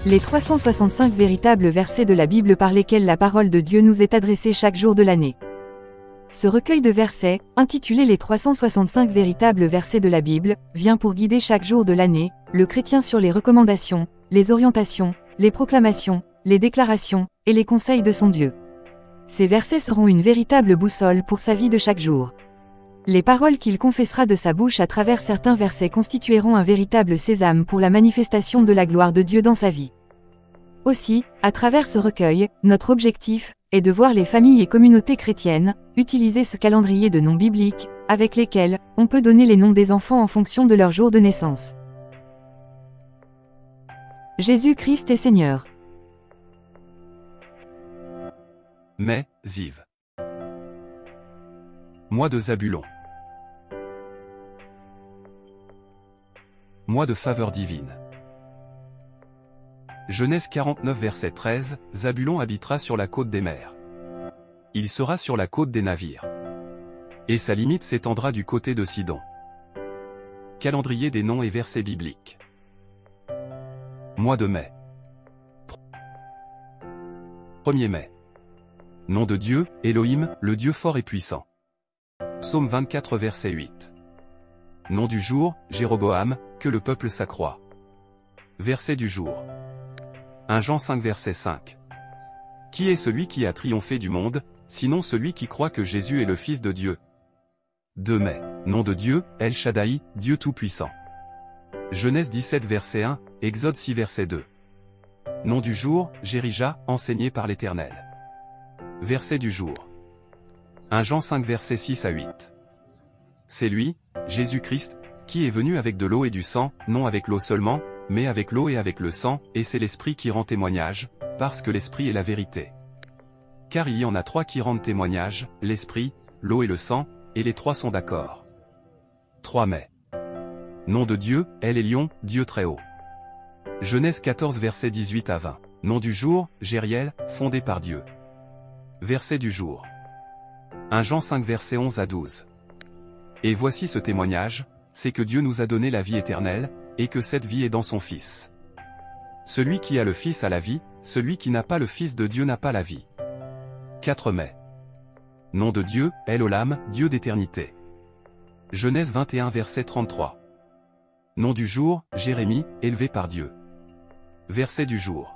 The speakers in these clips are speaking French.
Les 365 véritables versets de la Bible par lesquels la parole de Dieu nous est adressée chaque jour de l'année. Ce recueil de versets, intitulé Les 365 véritables versets de la Bible, vient pour guider chaque jour de l'année, le chrétien sur les recommandations, les orientations, les proclamations, les déclarations, et les conseils de son Dieu. Ces versets seront une véritable boussole pour sa vie de chaque jour. Les paroles qu'il confessera de sa bouche à travers certains versets constitueront un véritable sésame pour la manifestation de la gloire de Dieu dans sa vie. Aussi, à travers ce recueil, notre objectif est de voir les familles et communautés chrétiennes utiliser ce calendrier de noms bibliques, avec lesquels on peut donner les noms des enfants en fonction de leur jour de naissance. Jésus-Christ est Seigneur. Mai, Ziv. Mois de Zabulon. Mois de faveur divine. Genèse 49 verset 13, Zabulon habitera sur la côte des mers. Il sera sur la côte des navires. Et sa limite s'étendra du côté de Sidon. Calendrier des noms et versets bibliques. Mois de mai. 1er mai. Nom de Dieu, Elohim, le Dieu fort et puissant. Psaume 24 verset 8. Nom du jour, Jéroboam, que le peuple s'accroît. Verset du jour. 1 Jean 5 verset 5. Qui est celui qui a triomphé du monde, sinon celui qui croit que Jésus est le Fils de Dieu? 2 mai. Nom de Dieu, El Shaddai, Dieu Tout-Puissant. Genèse 17 verset 1, Exode 6 verset 2. Nom du jour, Jérija, enseigné par l'Éternel. Verset du jour. 1 Jean 5 verset 6 à 8. C'est lui, Jésus-Christ, qui est venu avec de l'eau et du sang, non avec l'eau seulement, mais avec l'eau et avec le sang, et c'est l'Esprit qui rend témoignage, parce que l'Esprit est la vérité. Car il y en a trois qui rendent témoignage, l'Esprit, l'eau et le sang, et les trois sont d'accord. 3 mai. Nom de Dieu, El Elyon, Dieu très haut. Genèse 14 verset 18 à 20. Nom du jour, Jériel, fondé par Dieu. Verset du jour. 1 Jean 5 verset 11 à 12. Et voici ce témoignage, c'est que Dieu nous a donné la vie éternelle, et que cette vie est dans son Fils. Celui qui a le Fils a la vie, celui qui n'a pas le Fils de Dieu n'a pas la vie. 4 mai. Nom de Dieu, El Olam, Dieu d'éternité. Genèse 21 verset 33. Nom du jour, Jérémie, élevé par Dieu. Verset du jour.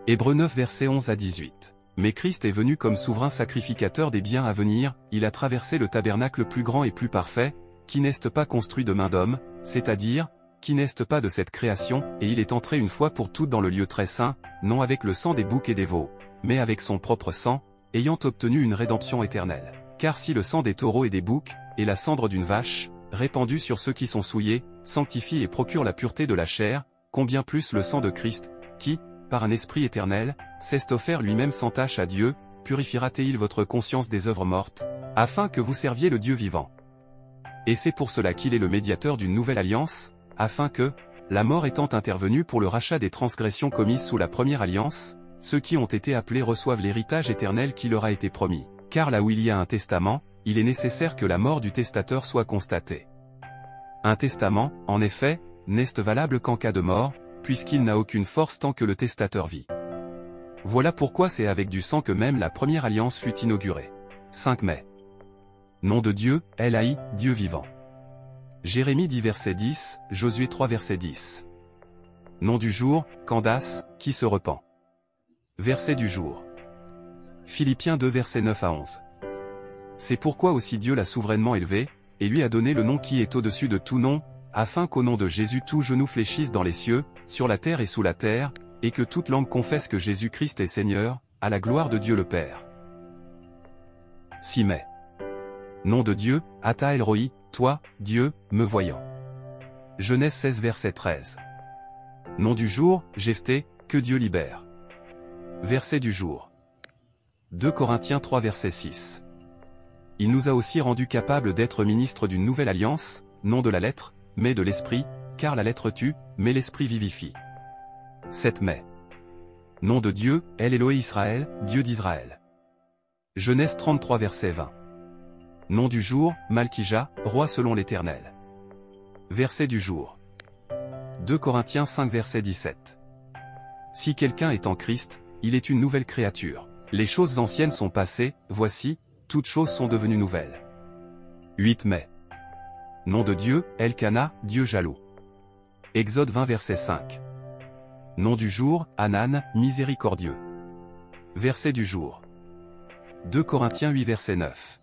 Hébreux 9 verset 11 à 18. Mais Christ est venu comme souverain sacrificateur des biens à venir, il a traversé le tabernacle plus grand et plus parfait, qui n'est pas construit de main d'homme, c'est-à-dire, qui n'est pas de cette création, et il est entré une fois pour toutes dans le lieu très saint, non avec le sang des boucs et des veaux, mais avec son propre sang, ayant obtenu une rédemption éternelle. Car si le sang des taureaux et des boucs, et la cendre d'une vache, répandue sur ceux qui sont souillés, sanctifie et procure la pureté de la chair, combien plus le sang de Christ, qui, par un esprit éternel, s'est offert lui-même sans tache à Dieu, purifiera-t-il votre conscience des œuvres mortes, afin que vous serviez le Dieu vivant. Et c'est pour cela qu'il est le médiateur d'une nouvelle alliance, afin que, la mort étant intervenue pour le rachat des transgressions commises sous la première alliance, ceux qui ont été appelés reçoivent l'héritage éternel qui leur a été promis. Car là où il y a un testament, il est nécessaire que la mort du testateur soit constatée. Un testament, en effet, n'est valable qu'en cas de mort, puisqu'il n'a aucune force tant que le testateur vit. Voilà pourquoi c'est avec du sang que même la première alliance fut inaugurée. 5 mai. Nom de Dieu, El-Haï, Dieu vivant. Jérémie 10 verset 10, Josué 3 verset 10. Nom du jour, Candace, qui se repent. Verset du jour. Philippiens 2 verset 9 à 11. C'est pourquoi aussi Dieu l'a souverainement élevé, et lui a donné le nom qui est au-dessus de tout nom, afin qu'au nom de Jésus tout genou fléchisse dans les cieux, sur la terre et sous la terre, et que toute langue confesse que Jésus-Christ est Seigneur, à la gloire de Dieu le Père. 6 mai. Nom de Dieu, Ata El Roi, toi, Dieu, me voyant. Genèse 16 verset 13. Nom du jour, Jephthé, que Dieu libère. Verset du jour. 2 Corinthiens 3 verset 6. Il nous a aussi rendus capables d'être ministres d'une nouvelle alliance, non de la lettre, mais de l'esprit, car la lettre tue, mais l'esprit vivifie. 7 mai. Nom de Dieu, El Eloé Israël, Dieu d'Israël. Genèse 33 verset 20. Nom du jour, Malkija, roi selon l'Éternel. Verset du jour. 2 Corinthiens 5 verset 17. Si quelqu'un est en Christ, il est une nouvelle créature. Les choses anciennes sont passées, voici, toutes choses sont devenues nouvelles. 8 mai. Nom de Dieu, Elkana, Dieu jaloux. Exode 20 verset 5. Nom du jour, Hanan, miséricordieux. Verset du jour. 2 Corinthiens 8 verset 9.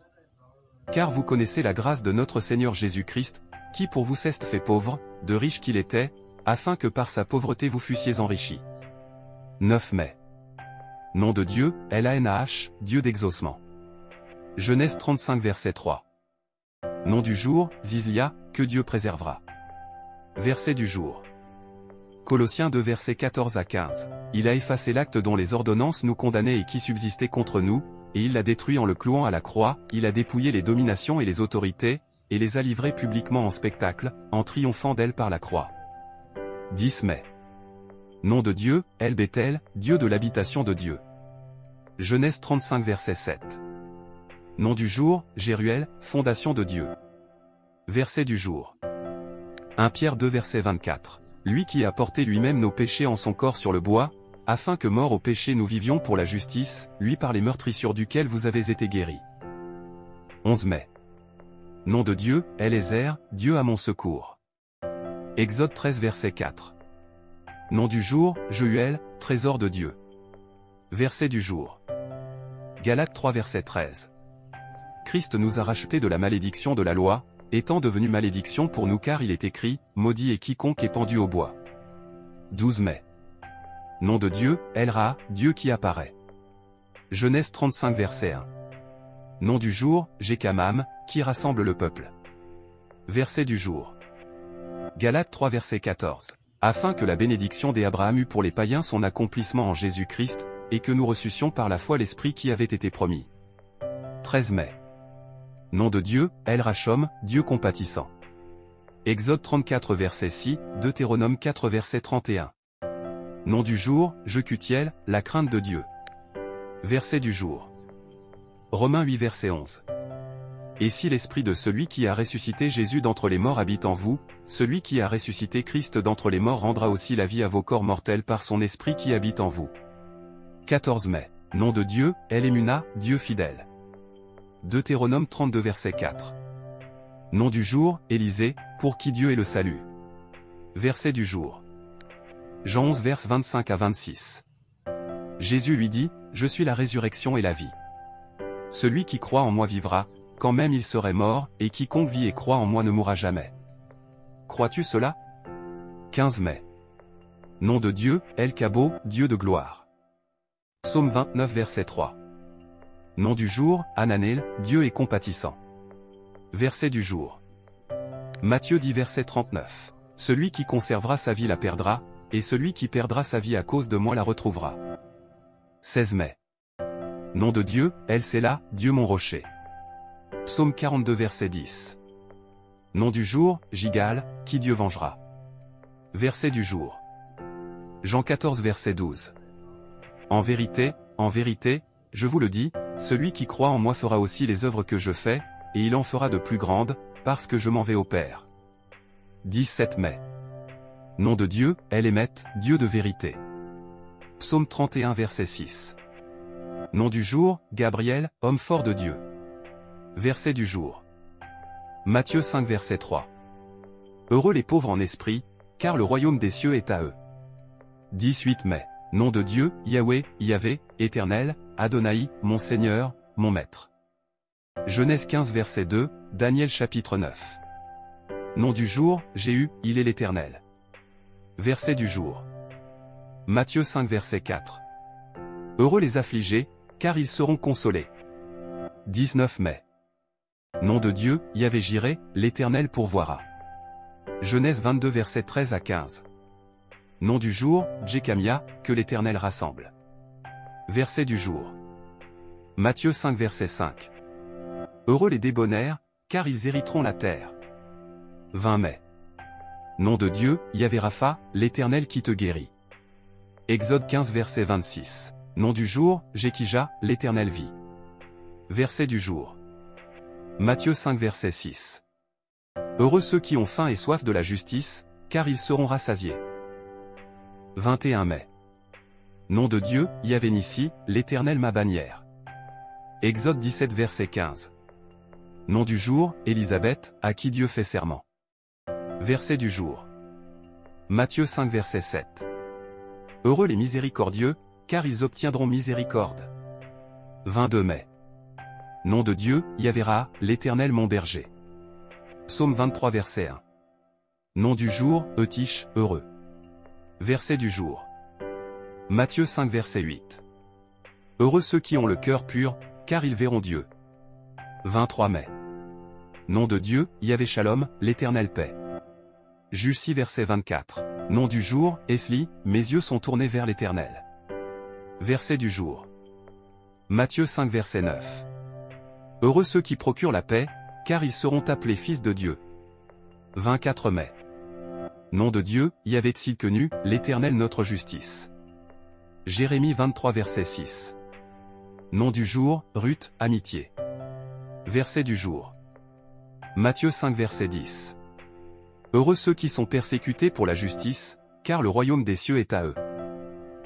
Car vous connaissez la grâce de notre Seigneur Jésus-Christ, qui pour vous s'est fait pauvre, de riche qu'il était, afin que par sa pauvreté vous fussiez enrichis. 9 mai. Nom de Dieu, Elah, Dieu d'exaucement. Genèse 35 verset 3. Nom du jour, Zizlia, que Dieu préservera. Verset du jour. Colossiens 2 versets 14 à 15. Il a effacé l'acte dont les ordonnances nous condamnaient et qui subsistait contre nous, et il l'a détruit en le clouant à la croix, il a dépouillé les dominations et les autorités, et les a livrées publiquement en spectacle, en triomphant d'elles par la croix. 10 mai. Nom de Dieu, El Bethel, Dieu de l'habitation de Dieu. Genèse 35 verset 7. Nom du jour, Jéruel, fondation de Dieu. Verset du jour. 1 Pierre 2 verset 24. Lui qui a porté lui-même nos péchés en son corps sur le bois, afin que morts au péché nous vivions pour la justice, lui par les meurtrissures duquel vous avez été guéris. 11 mai. Nom de Dieu, Eliezer, Dieu à mon secours. Exode 13 verset 4. Nom du jour, Jeuel, trésor de Dieu. Verset du jour. Galates 3 verset 13. Christ nous a rachetés de la malédiction de la loi, étant devenu malédiction pour nous car il est écrit, maudit est quiconque est pendu au bois. 12 mai. Nom de Dieu, El-Ra, Dieu qui apparaît. Genèse 35 verset 1. Nom du jour, Jékamam, qui rassemble le peuple. Verset du jour. Galates 3 verset 14. Afin que la bénédiction d'Abraham eût pour les païens son accomplissement en Jésus-Christ, et que nous reçussions par la foi l'Esprit qui avait été promis. 13 mai. Nom de Dieu, El-Rachom, Dieu compatissant. Exode 34 verset 6, Deutéronome 4 verset 31. Nom du jour, Jekutiel, la crainte de Dieu. Verset du jour. Romains 8 verset 11. Et si l'esprit de celui qui a ressuscité Jésus d'entre les morts habite en vous, celui qui a ressuscité Christ d'entre les morts rendra aussi la vie à vos corps mortels par son esprit qui habite en vous. 14 mai. Nom de Dieu, El-Emuna, Dieu fidèle. Deutéronome 32 verset 4. Nom du jour, Élisée, pour qui Dieu est le salut. Verset du jour. Jean 11 vers 25 à 26. Jésus lui dit, je suis la résurrection et la vie. Celui qui croit en moi vivra, quand même il serait mort, et quiconque vit et croit en moi ne mourra jamais. Crois-tu cela? 15 mai. Nom de Dieu, El-Kabo, Dieu de gloire. Psaume 29 verset 3. Nom du jour, Hananel, Dieu est compatissant. Verset du jour. Matthieu 10 verset 39. Celui qui conservera sa vie la perdra, et celui qui perdra sa vie à cause de moi la retrouvera. 16 mai. Nom de Dieu, El-Séla, Dieu mon rocher. Psaume 42 verset 10. Nom du jour, Jigal, qui Dieu vengera. Verset du jour. Jean 14 verset 12. En vérité, je vous le dis, celui qui croit en moi fera aussi les œuvres que je fais, et il en fera de plus grandes, parce que je m'en vais au Père. 17 mai. Nom de Dieu, El-Émet, Dieu de vérité. Psaume 31 verset 6. Nom du jour, Gabriel, homme fort de Dieu. Verset du jour. Matthieu 5 verset 3. Heureux les pauvres en esprit, car le royaume des cieux est à eux. 18 mai. Nom de Dieu, Yahweh, Yahvé, Éternel, Adonai, mon Seigneur, mon Maître. Genèse 15 verset 2, Daniel chapitre 9. Nom du jour, Jéhu, il est l'Éternel. Verset du jour. Matthieu 5 verset 4. Heureux les affligés, car ils seront consolés. 19 mai. Nom de Dieu, Yahvé Jiré, l'Éternel pourvoira. Genèse 22 verset 13 à 15. Nom du jour, Jékamia, que l'Éternel rassemble. Verset du jour. Matthieu 5 verset 5. Heureux les débonnaires, car ils hériteront la terre. 20 mai. Nom de Dieu, Yahvé Rapha, l'Éternel qui te guérit. Exode 15 verset 26. Nom du jour, Jékija, l'Éternel vit. Verset du jour. Matthieu 5 verset 6. Heureux ceux qui ont faim et soif de la justice, car ils seront rassasiés. 21 mai. Nom de Dieu, Yahvé Nissi, l'Éternel ma bannière. Exode 17 verset 15. Nom du jour, Élisabeth, à qui Dieu fait serment. Verset du jour. Matthieu 5 verset 7. Heureux les miséricordieux, car ils obtiendront miséricorde. 22 mai. Nom de Dieu, Yahvéra, l'Éternel mon berger. Psaume 23 verset 1. Nom du jour, Eutiche, heureux. Verset du jour. Matthieu 5 verset 8. Heureux ceux qui ont le cœur pur, car ils verront Dieu. 23 mai. Nom de Dieu, Yahvé Shalom, l'Éternel paix. Juge 6 verset 24. Nom du jour, Esli, mes yeux sont tournés vers l'Éternel. Verset du jour. Matthieu 5 verset 9. Heureux ceux qui procurent la paix, car ils seront appelés fils de Dieu. 24 mai. Nom de Dieu, Yahvé Tsidkenu, l'Éternel notre justice. Jérémie 23 verset 6. Nom du jour, Ruth, amitié. Verset du jour. Matthieu 5 verset 10. Heureux ceux qui sont persécutés pour la justice, car le royaume des cieux est à eux.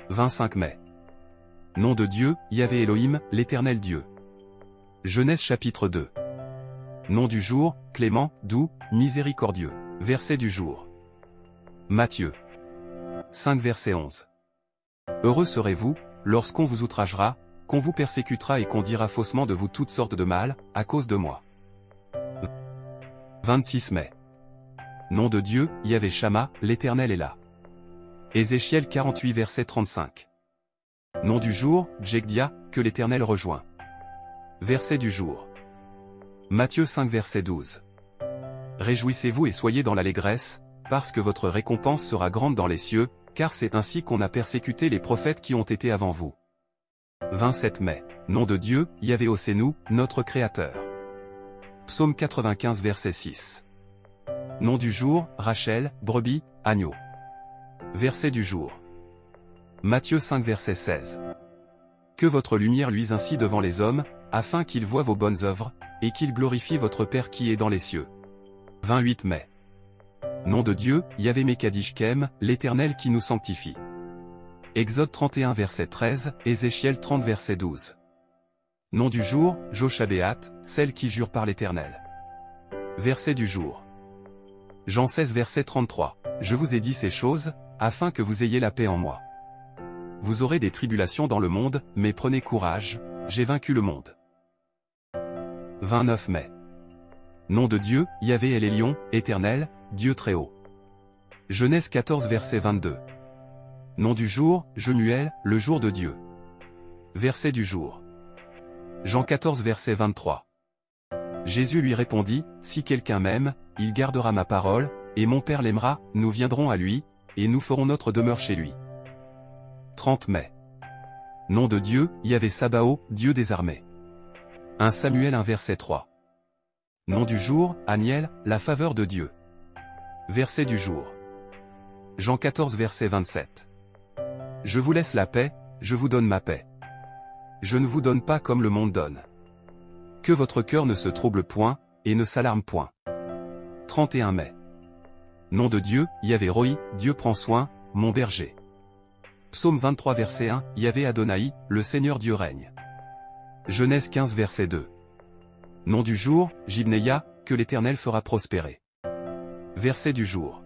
25 mai. Nom de Dieu, Yahvé Elohim, l'Éternel Dieu. Genèse chapitre 2. Nom du jour, clément, doux, miséricordieux. Verset du jour. Matthieu 5 verset 11. Heureux serez-vous, lorsqu'on vous outragera, qu'on vous persécutera et qu'on dira faussement de vous toutes sortes de mal, à cause de moi. 26 mai. Nom de Dieu, Yahvé Shama, l'Éternel est là. Ézéchiel 48 verset 35. Nom du jour, Djegdia, que l'Éternel rejoint. Verset du jour. Matthieu 5 verset 12. Réjouissez-vous et soyez dans l'allégresse, parce que votre récompense sera grande dans les cieux, car c'est ainsi qu'on a persécuté les prophètes qui ont été avant vous. 27 mai. Nom de Dieu, Yahvé Ossénou, notre Créateur. Psaume 95 verset 6. Nom du jour, Rachel, brebis, agneau. Verset du jour. Matthieu 5 verset 16. Que votre lumière luise ainsi devant les hommes, afin qu'ils voient vos bonnes œuvres, et qu'ils glorifient votre Père qui est dans les cieux. 28 mai. Nom de Dieu, Yahvé Mekadishkem, l'Éternel qui nous sanctifie. Exode 31 verset 13, Ézéchiel 30 verset 12. Nom du jour, Joshabéat, celle qui jure par l'Éternel. Verset du jour. Jean 16 verset 33. Je vous ai dit ces choses, afin que vous ayez la paix en moi. Vous aurez des tribulations dans le monde, mais prenez courage, j'ai vaincu le monde. 29 mai. Nom de Dieu, Yahvé El Elyon, Éternel, Dieu très haut. Genèse 14 verset 22. Nom du jour, Jemuel, le jour de Dieu. Verset du jour. Jean 14 verset 23. Jésus lui répondit, si quelqu'un m'aime, il gardera ma parole, et mon Père l'aimera, nous viendrons à lui, et nous ferons notre demeure chez lui. 30 mai. Nom de Dieu, Yahvé Sabaoth, Dieu des armées. 1 Samuel 1 verset 3. Nom du jour, Aniel, la faveur de Dieu. Verset du jour. Jean 14 verset 27. Je vous laisse la paix, je vous donne ma paix. Je ne vous donne pas comme le monde donne. Que votre cœur ne se trouble point, et ne s'alarme point. 31 mai. Nom de Dieu, Yahvé Roi, Dieu prend soin, mon berger. Psaume 23 verset 1, Yahvé Adonai, le Seigneur Dieu règne. Genèse 15 verset 2. Nom du jour, Jibneia, que l'Éternel fera prospérer. Verset du jour.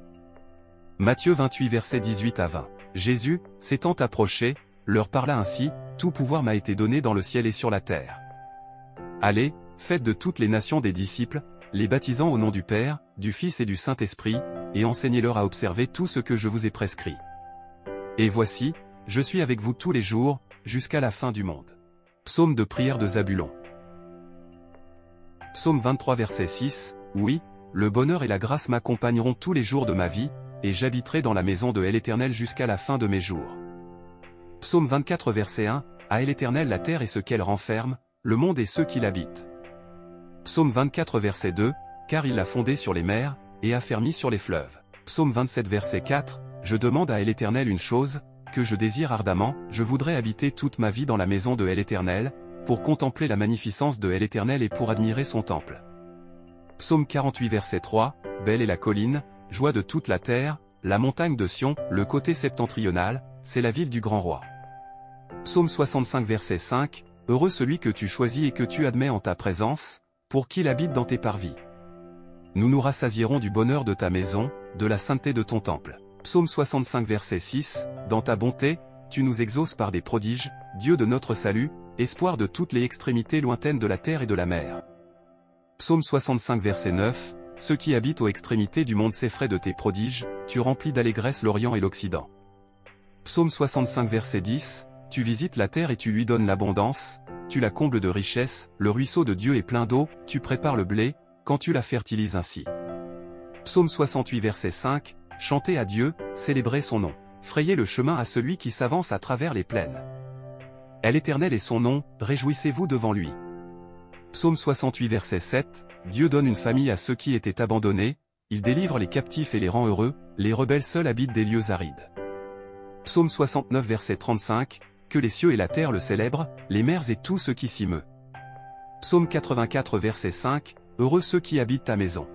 Matthieu 28 verset 18 à 20. Jésus, s'étant approché, leur parla ainsi, tout pouvoir m'a été donné dans le ciel et sur la terre. Allez, faites de toutes les nations des disciples, les baptisant au nom du Père, du Fils et du Saint-Esprit, et enseignez-leur à observer tout ce que je vous ai prescrit. Et voici, je suis avec vous tous les jours, jusqu'à la fin du monde. Psaume de prière de Zabulon. Psaume 23 verset 6, oui, le bonheur et la grâce m'accompagneront tous les jours de ma vie, et j'habiterai dans la maison de l'Éternel jusqu'à la fin de mes jours. Psaume 24 verset 1, à l'Éternel la terre et ce qu'elle renferme, le monde et ceux qui l'habitent. Psaume 24 verset 2, car il l'a fondé sur les mers, et affermi sur les fleuves. Psaume 27 verset 4, je demande à l'Éternel une chose, que je désire ardemment, je voudrais habiter toute ma vie dans la maison de l'Éternel, pour contempler la magnificence de l'Éternel et pour admirer son temple. Psaume 48 verset 3, belle est la colline, joie de toute la terre, la montagne de Sion, le côté septentrional, c'est la ville du grand roi. Psaume 65 verset 5, Heureux celui que tu choisis et que tu admets en ta présence, pour qu'il habite dans tes parvis. Nous nous rassasierons du bonheur de ta maison, de la sainteté de ton temple. Psaume 65 verset 6, Dans ta bonté, tu nous exauces par des prodiges, Dieu de notre salut, espoir de toutes les extrémités lointaines de la terre et de la mer. Psaume 65 verset 9, Ceux qui habitent aux extrémités du monde s'effraient de tes prodiges, tu remplis d'allégresse l'Orient et l'Occident. Psaume 65 verset 10, Tu visites la terre et tu lui donnes l'abondance, tu la combles de richesses, le ruisseau de Dieu est plein d'eau, tu prépares le blé, quand tu la fertilises ainsi. Psaume 68 verset 5, Chantez à Dieu, célébrez son nom. Frayez le chemin à celui qui s'avance à travers les plaines. L'Éternel est son nom, réjouissez-vous devant lui. Psaume 68 verset 7, Dieu donne une famille à ceux qui étaient abandonnés, il délivre les captifs et les rend heureux, les rebelles seuls habitent des lieux arides. Psaume 69 verset 35, Que les cieux et la terre le célèbrent, les mers et tout ce qui s'y meut. Psaume 84 verset 5, Heureux ceux qui habitent ta maison.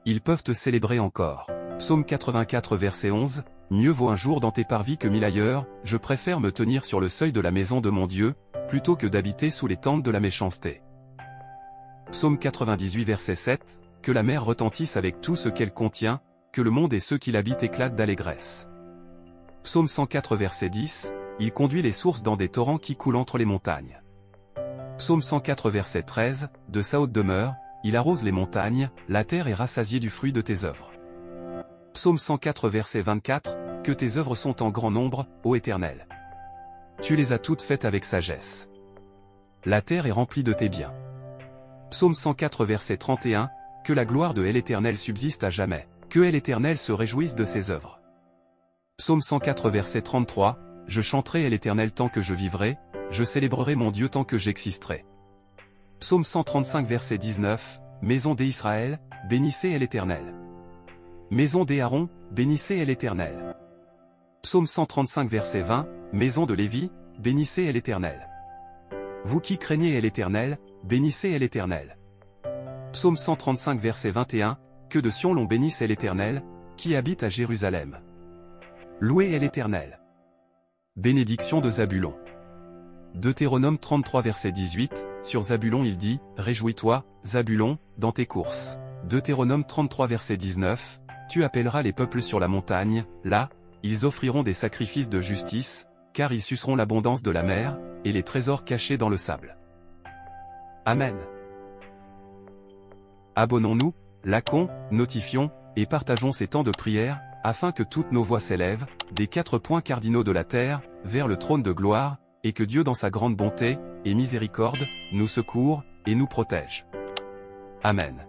Ils peuvent te célébrer encore. Psaume 84 verset 11, Mieux vaut un jour dans tes parvis que 1000 ailleurs, je préfère me tenir sur le seuil de la maison de mon Dieu, plutôt que d'habiter sous les tentes de la méchanceté. Psaume 98 verset 7, Que la mer retentisse avec tout ce qu'elle contient, que le monde et ceux qui l'habitent éclatent d'allégresse. Psaume 104 verset 10, Il conduit les sources dans des torrents qui coulent entre les montagnes. Psaume 104 verset 13, De sa haute demeure, il arrose les montagnes, la terre est rassasiée du fruit de tes œuvres. Psaume 104 verset 24, Que tes œuvres sont en grand nombre, ô Éternel. Tu les as toutes faites avec sagesse. La terre est remplie de tes biens. Psaume 104 verset 31, Que la gloire de l'Éternel subsiste à jamais, que l'Éternel se réjouisse de ses œuvres. Psaume 104 verset 33, Je chanterai l'Éternel tant que je vivrai, je célébrerai mon Dieu tant que j'existerai. Psaume 135 verset 19, Maison d'Israël, bénissez l'Éternel. Maison d'Aaron, bénissez l'Éternel. Psaume 135 verset 20, Maison de Lévi, bénissez l'Éternel. Vous qui craignez l'Éternel, bénissez l'Éternel. Psaume 135 verset 21, Que de Sion l'on bénisse l'Éternel, qui habite à Jérusalem. Louez l'Éternel. Bénédiction de Zabulon. Deutéronome 33 verset 18, sur Zabulon il dit, Réjouis-toi, Zabulon, dans tes courses. Deutéronome 33 verset 19, Tu appelleras les peuples sur la montagne, là, ils offriront des sacrifices de justice, car ils suceront l'abondance de la mer, et les trésors cachés dans le sable. Amen. Abonnons-nous, likons, notifions, et partageons ces temps de prière, afin que toutes nos voix s'élèvent, des 4 points cardinaux de la terre, vers le trône de gloire, et que Dieu dans sa grande bonté, et miséricorde, nous secourt, et nous protège. Amen.